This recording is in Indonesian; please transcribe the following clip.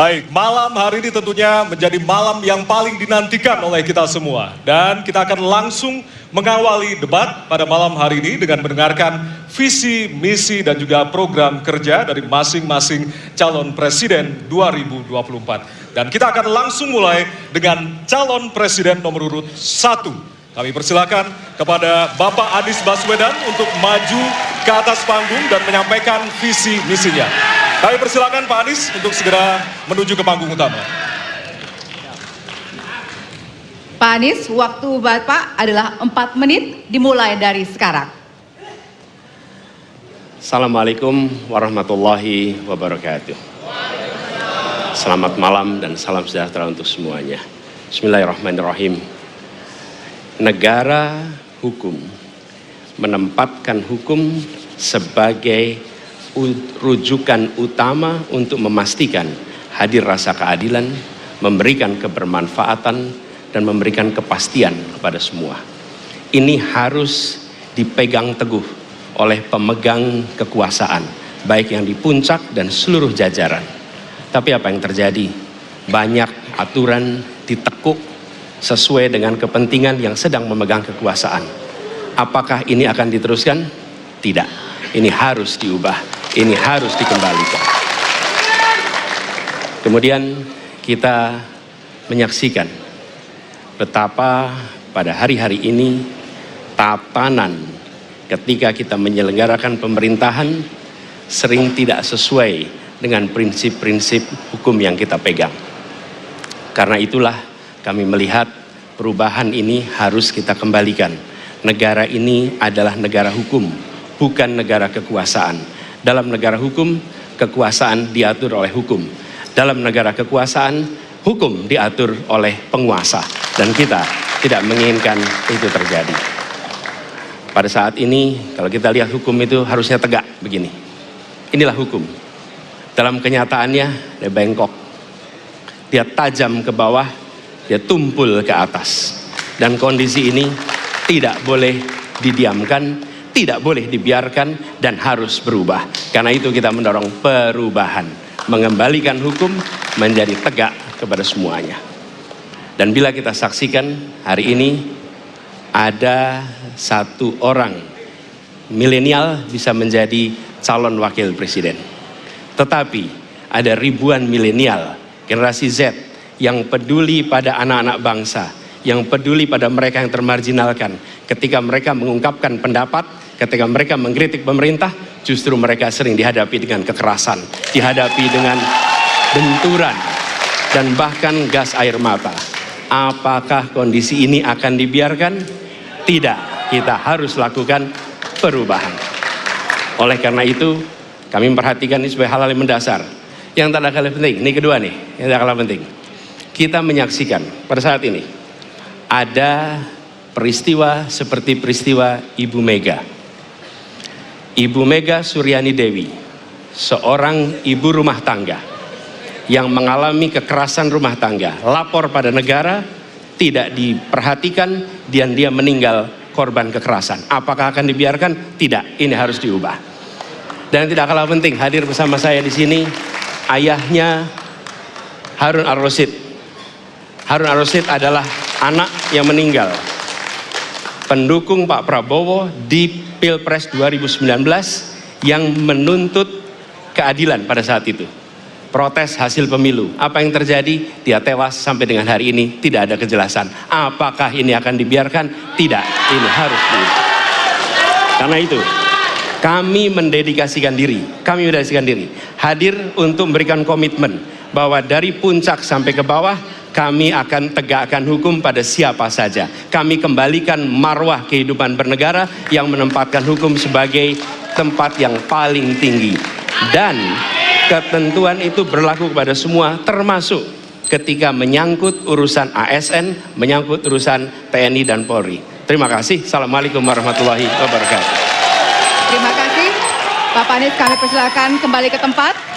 Baik, malam hari ini tentunya menjadi malam yang paling dinantikan oleh kita semua. Dan kita akan langsung mengawali debat pada malam hari ini dengan mendengarkan visi, misi, dan juga program kerja dari masing-masing calon presiden 2024. Dan kita akan langsung mulai dengan calon presiden nomor urut 1. Kami persilakan kepada Bapak Anies Baswedan untuk maju ke atas panggung dan menyampaikan visi misinya. Kami persilakan Pak Anies untuk segera menuju ke panggung utama. Pak Anies, waktu Bapak adalah 4 menit dimulai dari sekarang. Assalamualaikum warahmatullahi wabarakatuh. Selamat malam dan salam sejahtera untuk semuanya. Bismillahirrahmanirrahim. Negara hukum menempatkan hukum sebagai rujukan utama untuk memastikan hadir rasa keadilan, memberikan kebermanfaatan, dan memberikan kepastian kepada semua. Ini harus dipegang teguh oleh pemegang kekuasaan, baik yang di puncak dan seluruh jajaran. Tapi apa yang terjadi? Banyak aturan ditekuk sesuai dengan kepentingan yang sedang memegang kekuasaan. Apakah ini akan diteruskan? Tidak. Ini harus diubah, ini harus dikembalikan. Kemudian kita menyaksikan betapa pada hari-hari ini tatanan ketika kita menyelenggarakan pemerintahan sering tidak sesuai dengan prinsip-prinsip hukum yang kita pegang. Karena itulah kami melihat perubahan ini harus kita kembalikan. Negara ini adalah negara hukum, bukan negara kekuasaan. Dalam negara hukum, kekuasaan diatur oleh hukum. Dalam negara kekuasaan, hukum diatur oleh penguasa. Dan kita tidak menginginkan itu terjadi. Pada saat ini, kalau kita lihat hukum itu harusnya tegak begini. Inilah hukum. Dalam kenyataannya, dia bengkok. Dia tajam ke bawah, dia tumpul ke atas. Dan kondisi ini tidak boleh didiamkan, tidak boleh dibiarkan, dan harus berubah. Karena itu kita mendorong perubahan, mengembalikan hukum menjadi tegak kepada semuanya. Dan bila kita saksikan hari ini ada satu orang milenial bisa menjadi calon wakil presiden. Tetapi ada ribuan milenial, generasi Z yang peduli pada anak-anak bangsa, yang peduli pada mereka yang termarginalkan. Ketika mereka mengungkapkan pendapat, ketika mereka mengkritik pemerintah, justru mereka sering dihadapi dengan kekerasan, dihadapi dengan benturan, dan bahkan gas air mata. Apakah kondisi ini akan dibiarkan? Tidak, kita harus lakukan perubahan. Oleh karena itu, kami memperhatikan ini sebagai hal-hal yang mendasar. Yang tak kalah penting, ini kedua nih, yang tak kalah penting. Kita menyaksikan pada saat ini, ada peristiwa seperti peristiwa Ibu Mega. Ibu Mega Suryani Dewi, seorang ibu rumah tangga yang mengalami kekerasan rumah tangga, lapor pada negara, tidak diperhatikan, dan dia meninggal korban kekerasan. Apakah akan dibiarkan? Tidak, ini harus diubah. Dan tidak kalah penting, hadir bersama saya di sini ayahnya Harun Ar-Rasyid. Harun Ar-Rasyid adalah anak yang meninggal, pendukung Pak Prabowo di Pilpres 2019 yang menuntut keadilan pada saat itu. Protes hasil pemilu. Apa yang terjadi? Dia tewas sampai dengan hari ini tidak ada kejelasan. Apakah ini akan dibiarkan? Tidak, ini harus diubah. Karena itu kami mendedikasikan diri, hadir untuk memberikan komitmen bahwa dari puncak sampai ke bawah kami akan tegakkan hukum pada siapa saja. Kami kembalikan marwah kehidupan bernegara yang menempatkan hukum sebagai tempat yang paling tinggi. Dan ketentuan itu berlaku kepada semua, termasuk ketika menyangkut urusan ASN, menyangkut urusan TNI dan Polri. Terima kasih. Assalamualaikum warahmatullahi wabarakatuh. Terima kasih. Bapak Anies, kami persilakan kembali ke tempat.